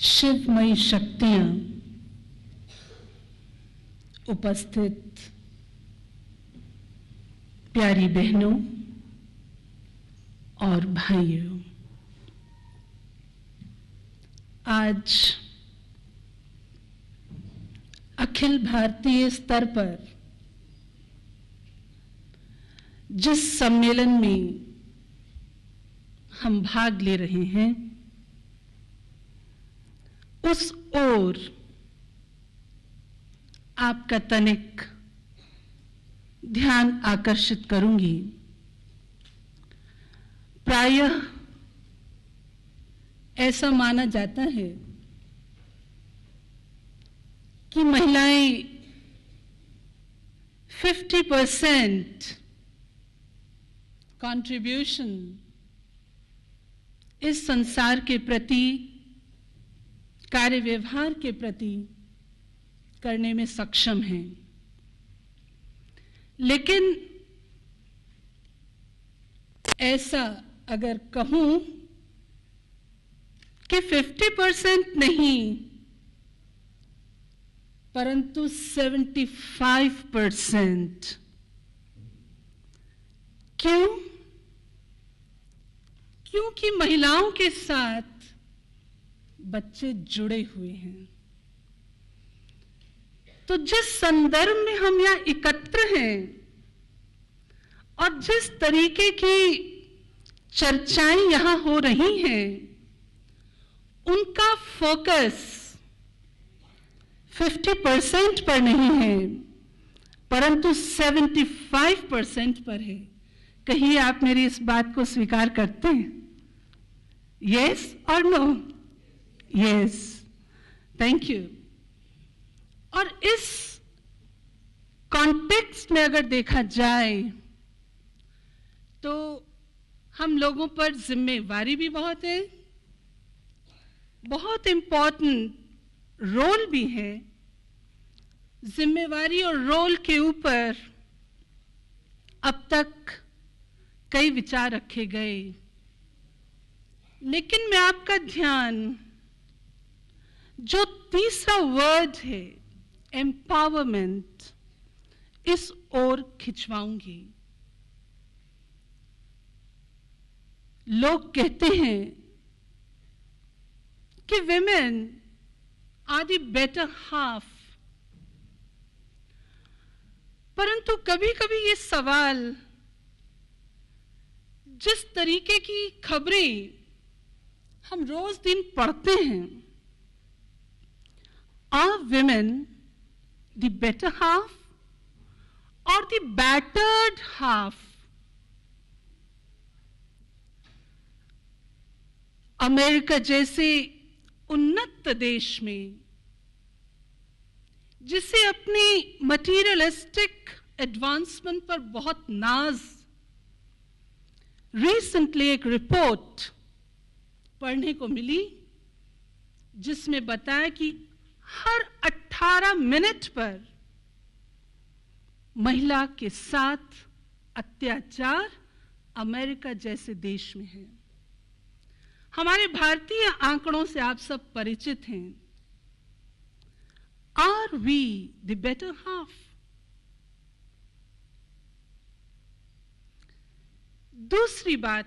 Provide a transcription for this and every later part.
शिवमयी शक्तियां उपस्थित प्यारी बहनों और भाइयों, आज अखिल भारतीय स्तर पर जिस सम्मेलन में हम भाग ले रहे हैं, उस ओर आपका तनिक ध्यान आकर्षित करूंगी। प्रायः ऐसा माना जाता है कि महिलाएं 50% कंट्रीब्यूशन इस संसार के प्रति, कार्य व्यवहार के प्रति करने में सक्षम हैं, लेकिन ऐसा अगर कहूं कि 50% नहीं परंतु 75%। क्यों? क्योंकि महिलाओं के साथ बच्चे जुड़े हुए हैं। तो जिस संदर्भ में हम यहां एकत्र हैं और जिस तरीके की चर्चाएं यहां हो रही हैं, उनका फोकस 50% पर नहीं है परंतु 75% पर है। कहिए, आप मेरी इस बात को स्वीकार करते हैं? यस और नो? Yes, thank you. और इस कॉन्टेक्स्ट में अगर देखा जाए तो हम लोगों पर जिम्मेवारी भी बहुत है, बहुत इंपॉर्टेंट रोल भी है। जिम्मेवारी और रोल के ऊपर अब तक कई विचार रखे गए, लेकिन मैं आपका ध्यान जो तीसरा वर्ड है, एम्पावरमेंट, इस ओर खिंचवाऊंगी। लोग कहते हैं कि women are the better half, परंतु कभी कभी ये सवाल, जिस तरीके की खबरें हम रोज दिन पढ़ते हैं, are women the better half or the battered half? America जैसे उन्नत देश में, जिसे अपनी मटीरियलिस्टिक एडवांसमेंट पर बहुत नाज, रिसेंटली एक रिपोर्ट पढ़ने को मिली जिसमें बताया कि हर 18 मिनट पर महिला के साथ अत्याचार अमेरिका जैसे देश में है। हमारे भारतीय आंकड़ों से आप सब परिचित हैं। Are we the better half? दूसरी बात,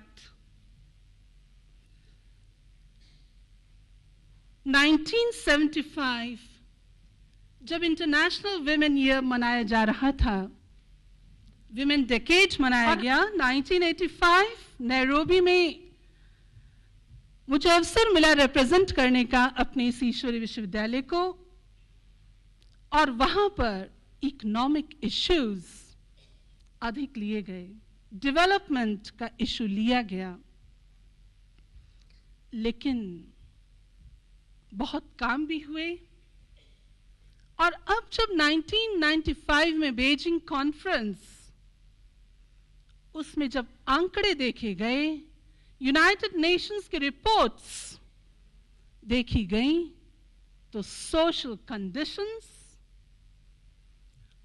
1975 जब इंटरनेशनल विमेन ईयर मनाया जा रहा था, विमेन डेकेड मनाया गया, 1985 नैरोबी में मुझे अवसर मिला रिप्रेजेंट करने का अपने इस ईश्वरीय विश्वविद्यालय को, और वहां पर इकोनॉमिक इश्यूज अधिक लिए गए, डेवलपमेंट का इशू लिया गया। लेकिन बहुत काम भी हुए, और अब जब 1995 में बीजिंग कॉन्फ्रेंस, उसमें जब आंकड़े देखे गए, यूनाइटेड नेशंस की रिपोर्ट्स देखी गई, तो सोशल कंडीशंस,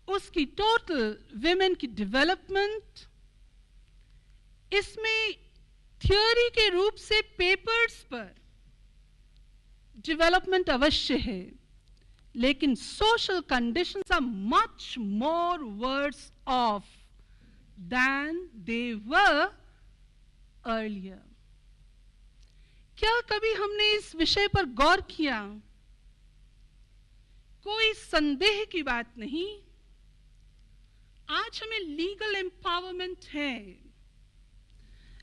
उसकी टोटल विमेन की डेवलपमेंट, इसमें थ्योरी के रूप से पेपर्स पर डेवलपमेंट अवश्य है, लेकिन social conditions are much more worse off than they were earlier. क्या कभी हमने इस विषय पर गौर किया? कोई संदेह की बात नहीं, आज हमें लीगल एम्पावरमेंट है,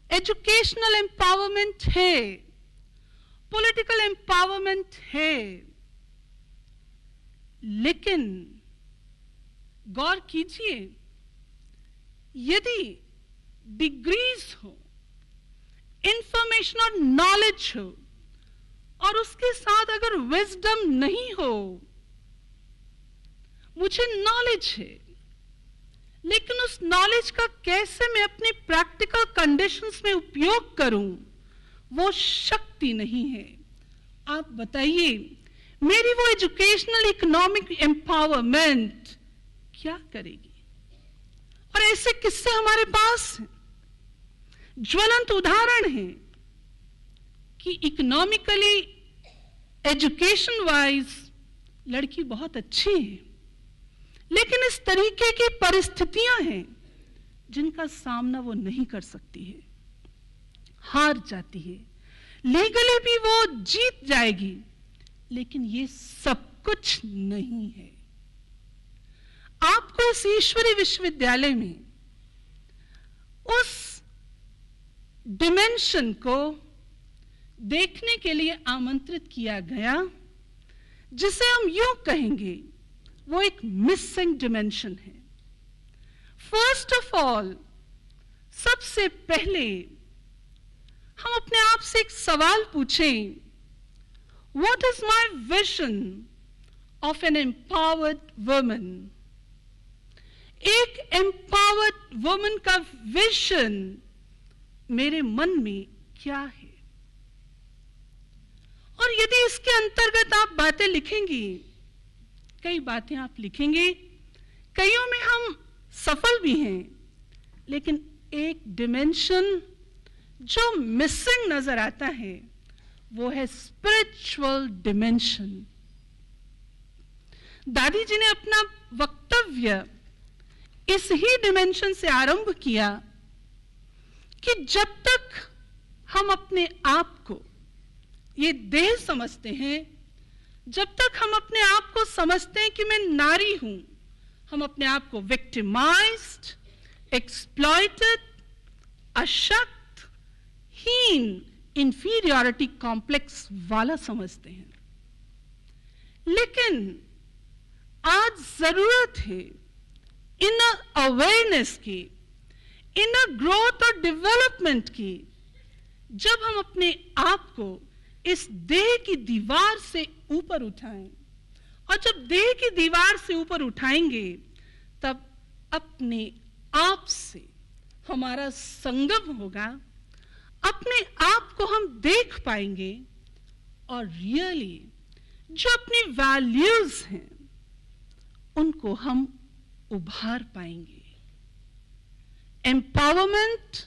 एजुकेशनल एम्पावरमेंट है, पॉलिटिकल एम्पावरमेंट है, लेकिन गौर कीजिए, यदि डिग्रीज हो, इंफॉर्मेशन और नॉलेज हो, और उसके साथ अगर विजडम नहीं हो, मुझे नॉलेज है, लेकिन उस नॉलेज का कैसे मैं अपने प्रैक्टिकल कंडीशंस में उपयोग करूं, वो शक्ति नहीं है। आप बताइए, मेरी वो एजुकेशनल इकोनॉमिक एम्पावरमेंट क्या करेगी? और ऐसे किस्से हमारे पास हैं, ज्वलंत उदाहरण है कि इकोनॉमिकली, एजुकेशन वाइज लड़की बहुत अच्छी है, लेकिन इस तरीके की परिस्थितियां हैं जिनका सामना वो नहीं कर सकती है, हार जाती है। लीगली भी वो जीत जाएगी, लेकिन ये सब कुछ नहीं है। आपको इस ईश्वरीय विश्वविद्यालय में उस डिमेंशन को देखने के लिए आमंत्रित किया गया, जिसे हम यूं कहेंगे वो एक मिसिंग डिमेंशन है। फर्स्ट ऑफ ऑल, सबसे पहले हम अपने आप से एक सवाल पूछें, what is my vision of an empowered woman? एक एम्पावर्ड वुमन का विजन मेरे मन में क्या है? और यदि इसके अंतर्गत आप बातें लिखेंगी, कई बातें आप लिखेंगे, कईयों में हम सफल भी हैं, लेकिन एक डिमेंशन जो मिसिंग नजर आता है वो है स्पिरिचुअल डिमेंशन। दादी जी ने अपना वक्तव्य इस ही डिमेंशन से आरंभ किया कि जब तक हम अपने आप को ये देह समझते हैं, जब तक हम अपने आप को समझते हैं कि मैं नारी हूं, हम अपने आप को विक्टिमाइज्ड, एक्सप्लॉइटेड, अशक्त, हीन, इंफीरियरिटी कॉम्प्लेक्स वाला समझते हैं। लेकिन आज जरूरत है इनर अवेयरनेस की, इनर ग्रोथ और डेवलपमेंट की। जब हम अपने आप को इस देह की दीवार से ऊपर उठाएं, और जब देह की दीवार से ऊपर उठाएंगे, तब अपने आप से हमारा संगम होगा, अपने आप को हम देख पाएंगे, और रियली जो अपनी वैल्यूज हैं उनको हम उभार पाएंगे। Empowerment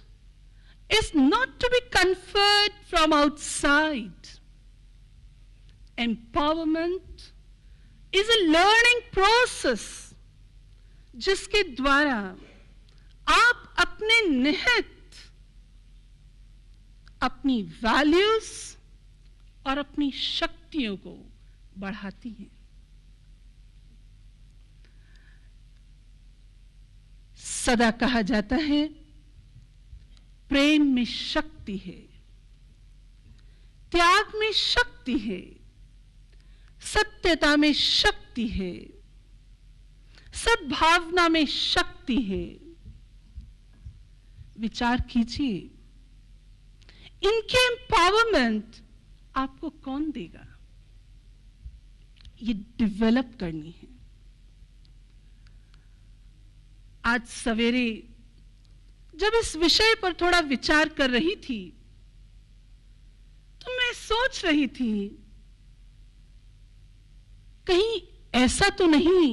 is not to be conferred from outside. Empowerment is a learning process जिसके द्वारा आप अपने निहित, अपनी वैल्यूज और अपनी शक्तियों को बढ़ाती हैं। सदा कहा जाता है, प्रेम में शक्ति है, त्याग में शक्ति है, सत्यता में शक्ति है, सद्भावना में शक्ति है। विचार कीजिए, इनके एम्पावरमेंट आपको कौन देगा? ये डेवलप करनी है। आज सवेरे जब इस विषय पर थोड़ा विचार कर रही थी तो मैं सोच रही थी कहीं ऐसा तो नहीं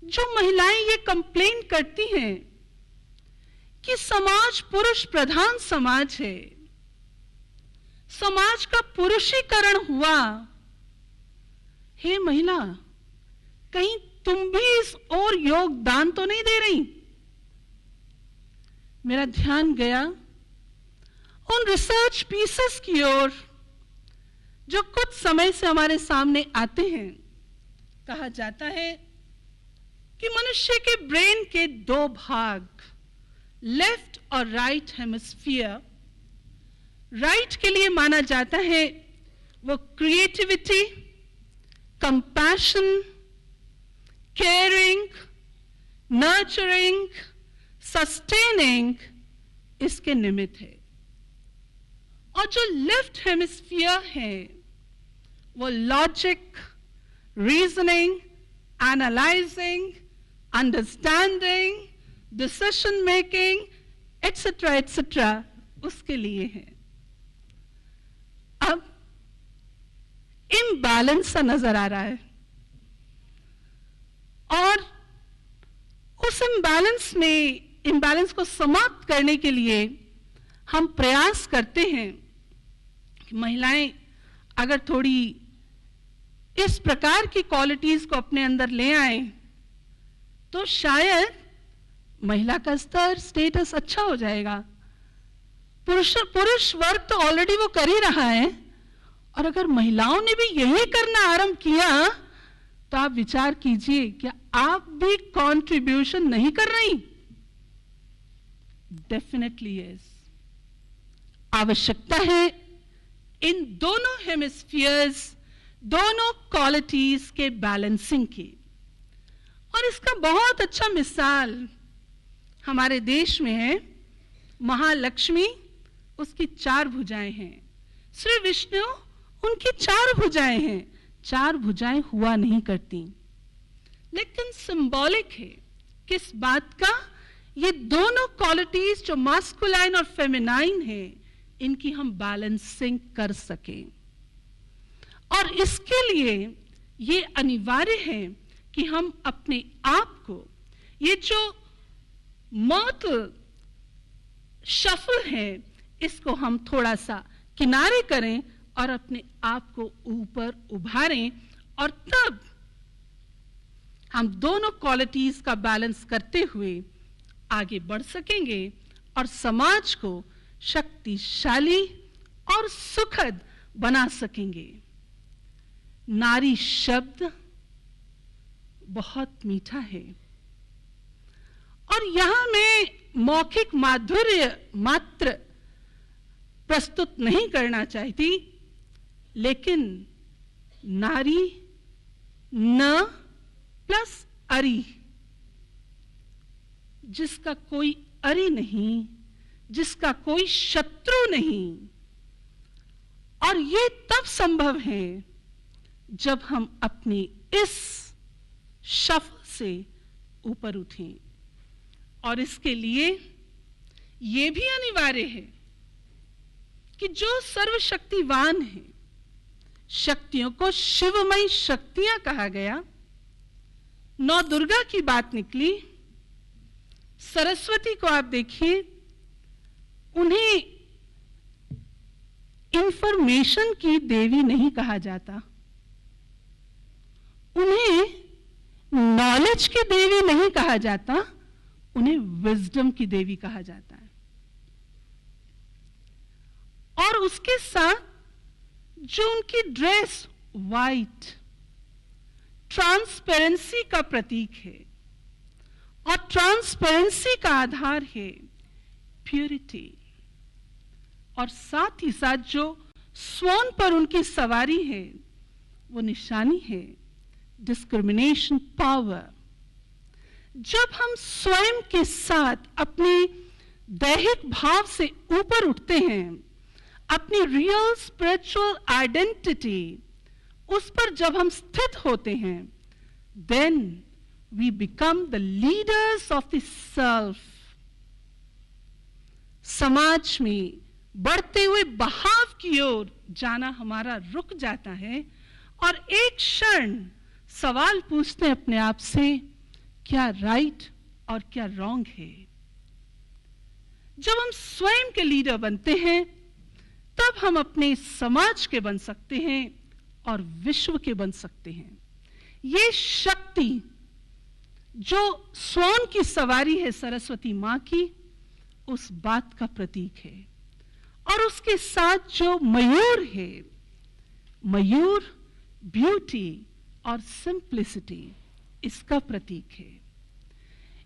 जो महिलाएं ये कंप्लेन करती हैं कि समाज पुरुष प्रधान समाज है, समाज का पुरुषीकरण हुआ। हे महिला, कहीं तुम भी इस ओर योगदान तो नहीं दे रही? मेरा ध्यान गया उन रिसर्च पीसेस की ओर जो कुछ समय से हमारे सामने आते हैं। कहा जाता है कि मनुष्य के ब्रेन के दो भाग, लेफ्ट और राइट हेमिस्फीयर, राइट के लिए माना जाता है वो creativity, compassion, caring, nurturing, sustaining इसके निमित्त है। और जो लेफ्ट हेमिस्फीयर है वो logic, reasoning, analysing, understanding, decision making etcetera etcetera उसके लिए है। अब इम्बैलेंस सा नजर आ रहा है और उस इम्बैलेंस को समाप्त करने के लिए हम प्रयास करते हैं कि महिलाएं अगर थोड़ी इस प्रकार की क्वालिटीज को अपने अंदर ले आए तो शायद महिला का स्टेटस अच्छा हो जाएगा। पुरुष वर्ग तो ऑलरेडी वो कर ही रहा है और अगर महिलाओं ने भी यही करना आरंभ किया तो आप विचार कीजिए क्या आप भी कंट्रीब्यूशन नहीं कर रही? Definitely yes. आवश्यकता है इन दोनों हेमिस्फीयर्स, दोनों क्वालिटीज के बैलेंसिंग की। और इसका बहुत अच्छा मिसाल हमारे देश में है। महालक्ष्मी, उसकी 4 भुजाएं हैं। श्री विष्णु, उनकी 4 भुजाएं हैं। 4 भुजाएं हुआ नहीं करती, लेकिन सिंबॉलिक है किस बात का? ये दोनों क्वालिटीज जो मास्कुलाइन और फेमिनाइन है, इनकी हम बैलेंसिंग कर सकें। और इसके लिए ये अनिवार्य है कि हम अपने आप को, ये जो मॉर्टल शफल है, इसको हम थोड़ा सा किनारे करें और अपने आप को ऊपर उभारें और तब हम दोनों क्वालिटीज का बैलेंस करते हुए आगे बढ़ सकेंगे और समाज को शक्तिशाली और सुखद बना सकेंगे। नारी शब्द बहुत मीठा है और यहां मैं मौखिक माधुर्य मात्र प्रस्तुत नहीं करना चाहती, लेकिन नारी न प्लस अरी, जिसका कोई अरी नहीं, जिसका कोई शत्रु नहीं। और ये तब संभव है जब हम अपनी इस शफ्ल से ऊपर उठें। और इसके लिए यह भी अनिवार्य है कि जो सर्वशक्तिवान है, शक्तियों को शिवमयी शक्तियां कहा गया, 9 दुर्गा की बात निकली। सरस्वती को आप देखिए, उन्हें इंफॉर्मेशन की देवी नहीं कहा जाता, उन्हें नॉलेज की देवी नहीं कहा जाता, उन्हें विजडम की देवी कहा जाता है। और उसके साथ जो उनकी ड्रेस वाइट, ट्रांसपेरेंसी का प्रतीक है और ट्रांसपेरेंसी का आधार है प्यूरिटी। और साथ ही साथ जो स्वर्ण पर उनकी सवारी है वो निशानी है डिस्क्रिमिनेशन पावर। जब हम स्वयं के साथ अपने दैहिक भाव से ऊपर उठते हैं, अपनी रियल स्पिरिचुअल आइडेंटिटी उस पर जब हम स्थित होते हैं, then we become the leaders of the self. समाज में बढ़ते हुए बहाव की ओर जाना हमारा रुक जाता है और एक क्षण सवाल पूछते हैं अपने आप से, क्या राइट और क्या रॉन्ग है। जब हम स्वयं के लीडर बनते हैं तब हम अपने समाज के बन सकते हैं और विश्व के बन सकते हैं। ये शक्ति जो स्वर्ण की सवारी है सरस्वती मां की, उस बात का प्रतीक है। और उसके साथ जो मयूर है, मयूर ब्यूटी और सिंप्लिसिटी इसका प्रतीक है।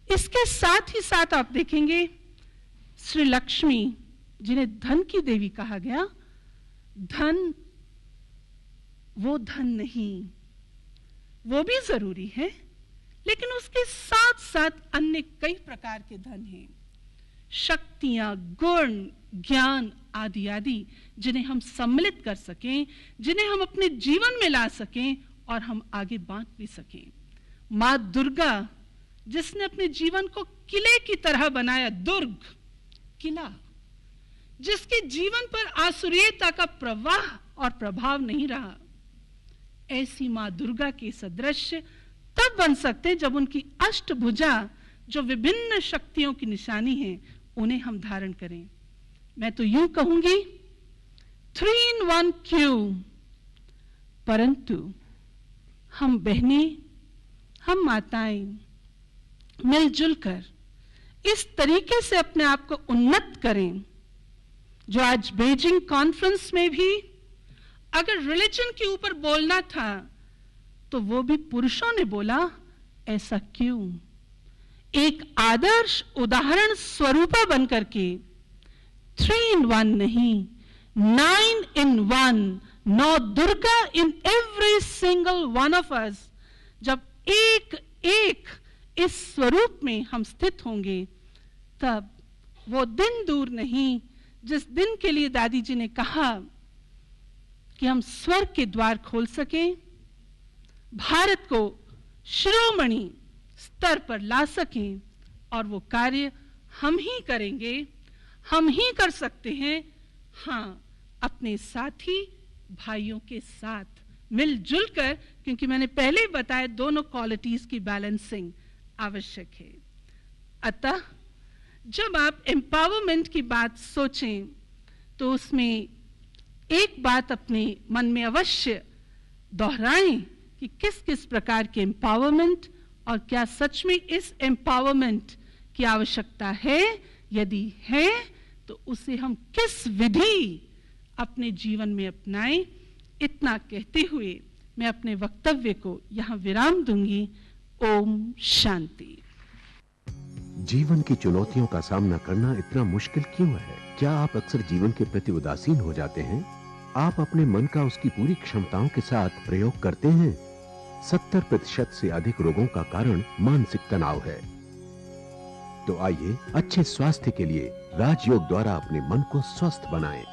इसके साथ ही साथ आप देखेंगे श्री लक्ष्मी, जिन्हें धन की देवी कहा गया, धन वो धन नहीं, वो भी जरूरी है, लेकिन उसके साथ साथ अन्य कई प्रकार के धन हैं, शक्तियां, गुण, ज्ञान आदि आदि, जिन्हें हम सम्मिलित कर सकें, जिन्हें हम अपने जीवन में ला सकें और हम आगे बांट भी सकें। मां दुर्गा, जिसने अपने जीवन को किले की तरह बनाया, दुर्ग किला, जिसके जीवन पर आसुरीयता का प्रवाह और प्रभाव नहीं रहा, ऐसी मां दुर्गा के सदृश तब बन सकते जब उनकी अष्टभुजा, जो विभिन्न शक्तियों की निशानी है, उन्हें हम धारण करें। मैं तो यूं कहूंगी 3 in 1 क्यों, परंतु हम बहनें, हम माताएं मिलजुल कर इस तरीके से अपने आप को उन्नत करें, जो आज बीजिंग कॉन्फ्रेंस में भी अगर रिलीजन के ऊपर बोलना था तो वो भी पुरुषों ने बोला, ऐसा क्यों? एक आदर्श उदाहरण स्वरूपा बनकर के 3 in 1 नहीं, 9 in 1, now Durga in every single one of us. जब एक एक इस स्वरूप में हम स्थित होंगे, तब वो दिन दूर नहीं जिस दिन के लिए दादी जी ने कहा कि हम स्वर्ग के द्वार खोल सकें, भारत को शिरोमणि स्तर पर ला सकें, और वो कार्य हम ही करेंगे, हम ही कर सकते हैं। हाँ, अपने साथी भाइयों के साथ मिलजुल कर, क्योंकि मैंने पहले ही बताया दोनों क्वालिटीज की बैलेंसिंग आवश्यक है। अतः जब आप एम्पावरमेंट की बात सोचें तो उसमें एक बात अपने मन में अवश्य दोहराएं कि किस किस प्रकार के एम्पावरमेंट, और क्या सच में इस एम्पावरमेंट की आवश्यकता है, यदि है तो उसे हम किस विधि अपने जीवन में अपनाएं। इतना कहते हुए मैं अपने वक्तव्य को यहाँ विराम दूंगी। ओम शांति। जीवन की चुनौतियों का सामना करना इतना मुश्किल क्यों है? क्या आप अक्सर जीवन के प्रति उदासीन हो जाते हैं? आप अपने मन का उसकी पूरी क्षमताओं के साथ प्रयोग करते हैं? 70% से अधिक रोगों का कारण मानसिक तनाव है। तो आइए अच्छे स्वास्थ्य के लिए राजयोग द्वारा अपने मन को स्वस्थ बनाएं।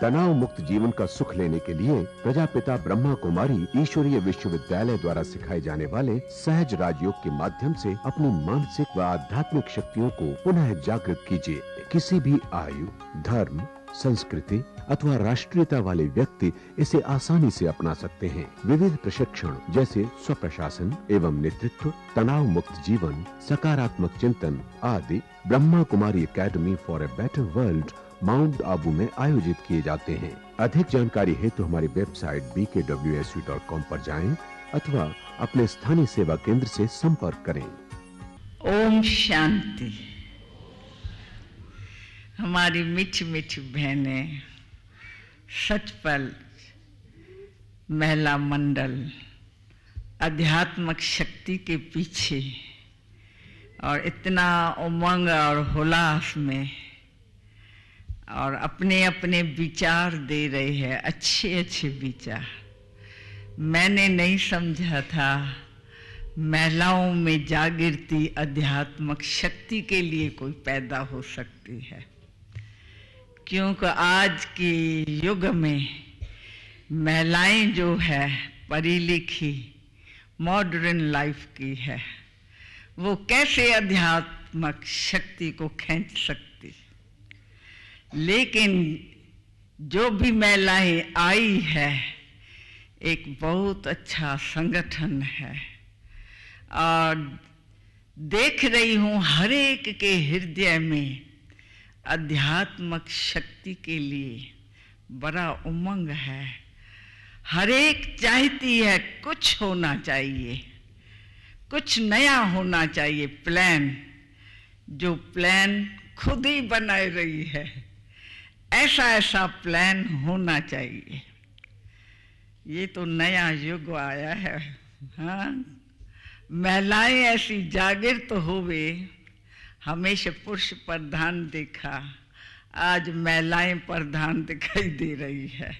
तनाव मुक्त जीवन का सुख लेने के लिए प्रजापिता ब्रह्मा कुमारी ईश्वरीय विश्वविद्यालय द्वारा सिखाए जाने वाले सहज राजयोग के माध्यम से अपनी मानसिक व आध्यात्मिक शक्तियों को पुनः जागृत कीजिए। किसी भी आयु, धर्म, संस्कृति अथवा राष्ट्रीयता वाले व्यक्ति इसे आसानी से अपना सकते हैं। विविध प्रशिक्षण जैसे स्वप्रशासन एवं नेतृत्व, तनाव मुक्त जीवन, सकारात्मक चिंतन आदि Brahma Kumari academy for a better world Mount Abu में आयोजित किए जाते हैं। अधिक जानकारी हेतु हमारी वेबसाइट bkwsu.com पर जाएं अथवा अपने स्थानीय सेवा केंद्र से संपर्क करें। ओम शांति। हमारी मीठी मीठी बहनें, सचपल महिला मंडल आध्यात्मिक शक्ति के पीछे और इतना उमंग और हुलास में और अपने अपने विचार दे रहे हैं, अच्छे अच्छे विचार। मैंने नहीं समझा था महिलाओं में जागृति आध्यात्मिक शक्ति के लिए कोई पैदा हो सकती है, क्योंकि आज के युग में महिलाएं जो है पढ़ी लिखी मॉडर्न लाइफ की है, वो कैसे अध्यात्मक शक्ति को खींच सकती। लेकिन जो भी महिलाएं आई है, एक बहुत अच्छा संगठन है और देख रही हूँ हर एक के हृदय में आध्यात्मिक शक्ति के लिए बड़ा उमंग है। हर एक चाहती है कुछ होना चाहिए, कुछ नया होना चाहिए। प्लान, जो प्लान खुद ही बना रही है, ऐसा प्लान होना चाहिए। ये तो नया युग आया है। हाँ, महिलाएं ऐसी जागृत तो हुए। हमेशा पुरुष प्रधान देखा, आज महिलाएं प्रधान दिखाई दे रही है।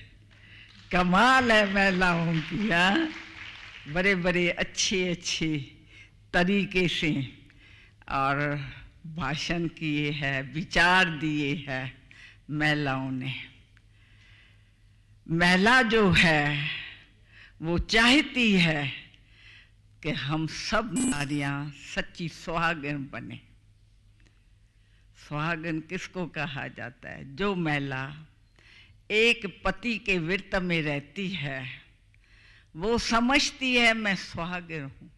कमाल है महिलाओं की। हाँ, बड़े बड़े अच्छे तरीके से और भाषण किए हैं, विचार दिए हैं महिलाओं ने। महिला जो है वो चाहती है कि हम सब नारियां सच्ची सुहागन बने। सुहागन किसको कहा जाता है? जो महिला एक पति के व्रत में रहती है, वो समझती है मैं सुहागन हूं,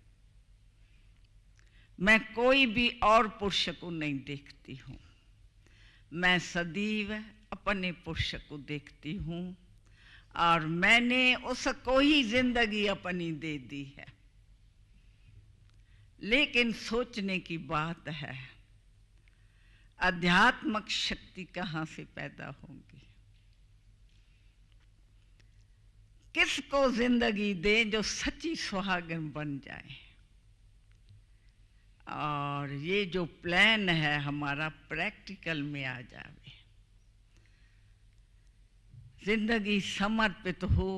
मैं कोई भी और पुरुष को नहीं देखती हूं, मैं सदैव अपने पुरुष को देखती हूं और मैंने उसको ही जिंदगी अपनी दे दी है। लेकिन सोचने की बात है, आध्यात्मिक शक्ति कहां से पैदा होगी? किसको जिंदगी दे जो सच्ची सुहागन बन जाए? और ये जो प्लान है हमारा प्रैक्टिकल में आ जावे। जिंदगी समर्पित हो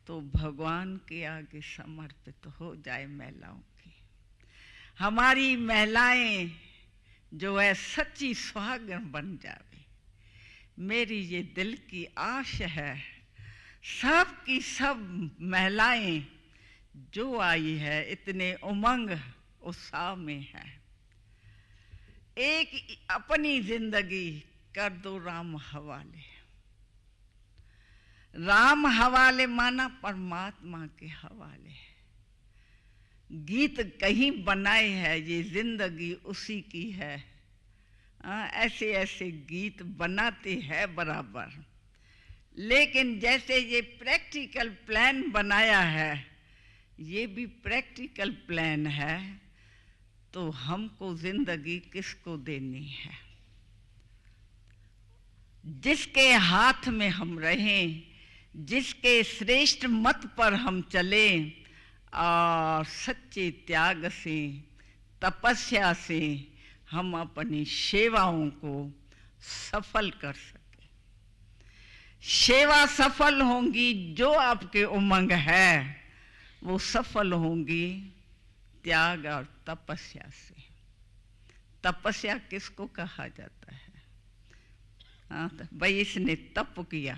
तो भगवान के आगे समर्पित हो जाए महिलाओं की। हमारी महिलाएं जो है सच्ची सुहागन बन जावे, मेरी ये दिल की आश है। सब की सब महिलाएं जो आई है इतने उमंग उत्साह में है। एक अपनी जिंदगी कर दो राम हवाले। राम हवाले माना परमात्मा के हवाले। गीत कहीं बनाए है, ये जिंदगी उसी की है। ऐसे ऐसे गीत बनाते हैं बराबर। लेकिन जैसे ये प्रैक्टिकल प्लान बनाया है, ये भी प्रैक्टिकल प्लान है। तो हमको जिंदगी किसको देनी है? जिसके हाथ में हम रहें, जिसके श्रेष्ठ मत पर हम चलें और सच्चे त्याग से, तपस्या से हम अपनी सेवाओं को सफल कर सकें। सेवा सफल होंगी जो आपके उमंग है, वो सफल होंगी त्याग और तपस्या से। तपस्या किसको कहा जाता है? हाँ, तो भाई इसने तप किया,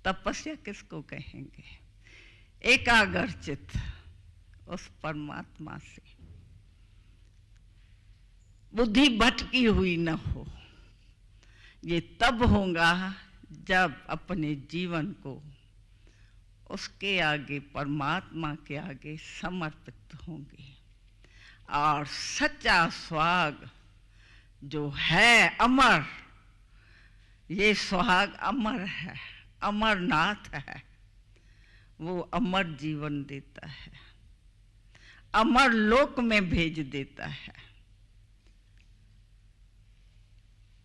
तपस्या किसको कहेंगे? एकाग्रचित उस परमात्मा से, बुद्धि भटकी हुई न हो। ये तब होगा जब अपने जीवन को उसके आगे, परमात्मा के आगे समर्पित होंगे। और सच्चा सुहाग जो है अमर, ये सुहाग अमर है, अमरनाथ है। वो अमर जीवन देता है, अमर लोक में भेज देता है।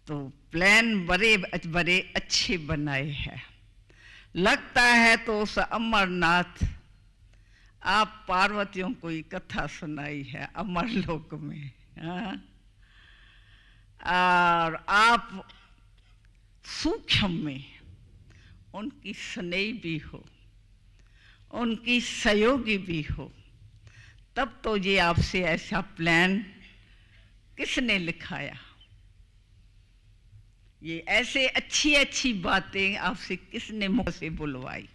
तो प्लान बड़े बड़े अच्छे बनाए हैं। लगता है तो उस अमरनाथ, आप पार्वतियों को ही कथा सुनाई है अमरलोक में। हाँ? और आप सूक्ष्म में उनकी स्नेही भी हो, उनकी सहयोगी भी हो, तब तो ये आपसे ऐसा प्लान किसने लिखाया? ये ऐसे अच्छी अच्छी बातें आपसे किसने मुंह से बुलवाई?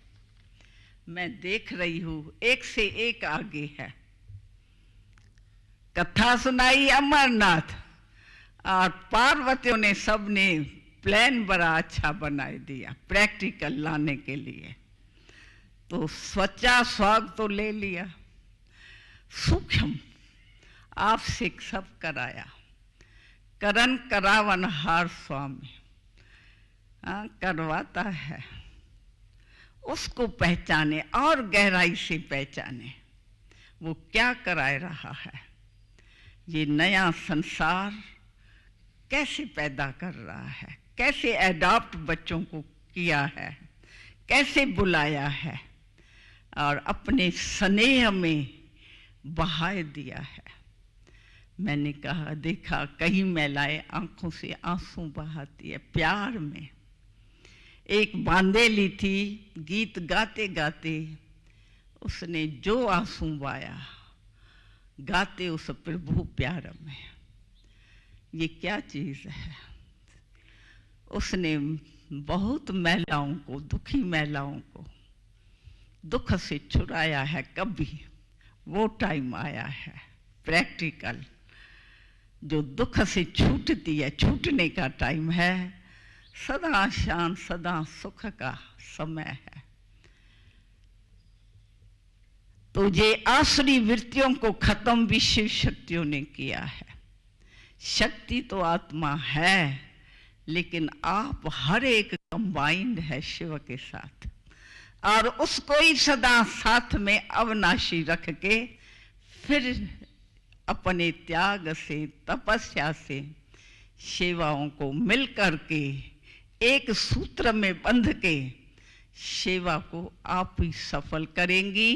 मैं देख रही हूं एक से एक आगे है। कथा सुनाई अमरनाथ और पार्वतियों ने सबने प्लान बड़ा अच्छा बना दिया प्रैक्टिकल लाने के लिए। तो सोचा स्वाग तो ले लिया, सूक्ष्म आपसे सब कराया। करन करावन हार स्वामी करवाता है, उसको पहचाने और गहराई से पहचाने वो क्या करा रहा है, ये नया संसार कैसे पैदा कर रहा है, कैसे एडॉप्ट बच्चों को किया है, कैसे बुलाया है और अपने स्नेह में बहाए दिया है। मैंने कहा देखा कहीं महिलाएं आंखों से आंसू बहाती है प्यार में। एक बांदेली थी, गीत गाते गाते उसने जो आंसू बहाया गाते उस प्रभु प्यार में। ये क्या चीज़ है। उसने बहुत महिलाओं को, दुखी महिलाओं को दुख से छुड़ाया है। कभी वो टाइम आया है प्रैक्टिकल जो दुख से छूटती है, छूटने का टाइम है। सदा शांत सदा सुख का समय है। तो ये आसुरी वृत्तियों को खत्म भी शिव शक्तियों ने किया है। शक्ति तो आत्मा है, लेकिन आप हर एक कंबाइंड है शिव के साथ, और उसको ही सदा साथ में अविनाशी रख के फिर अपने त्याग से, तपस्या से सेवाओं को मिल करके एक सूत्र में बंध के सेवा को आप ही सफल करेंगी।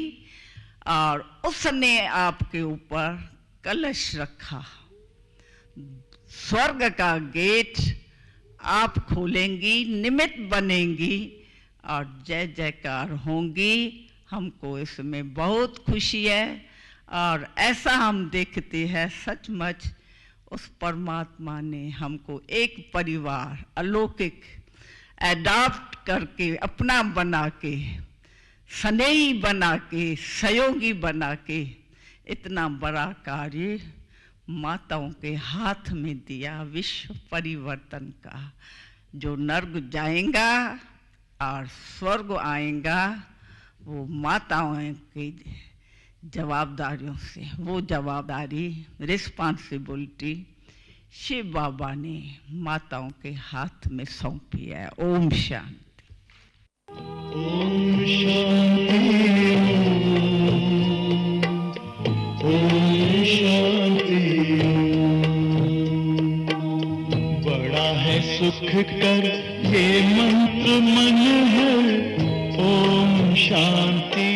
और उसने आपके ऊपर कलश रखा, स्वर्ग का गेट आप खोलेंगी, निमित्त बनेंगी और जय जयकार होंगी। हमको इसमें बहुत खुशी है और ऐसा हम देखते हैं सचमुच उस परमात्मा ने हमको एक परिवार अलौकिक एडॉप्ट करके अपना बना के, स्नेही बना के, सहयोगी बना के इतना बड़ा कार्य माताओं के हाथ में दिया विश्व परिवर्तन का। जो नर्क जाएगा और स्वर्ग आएगा वो माताओं की जवाबदारियों से, वो जवाबदारी रिस्पॉन्सिबिलिटी शिव बाबा ने माताओं के हाथ में सौंपी है। ओम शांति। ओम शांति। ओम शांति। बड़ा है सुख कर ये मंत्र मन है। ओम शांति।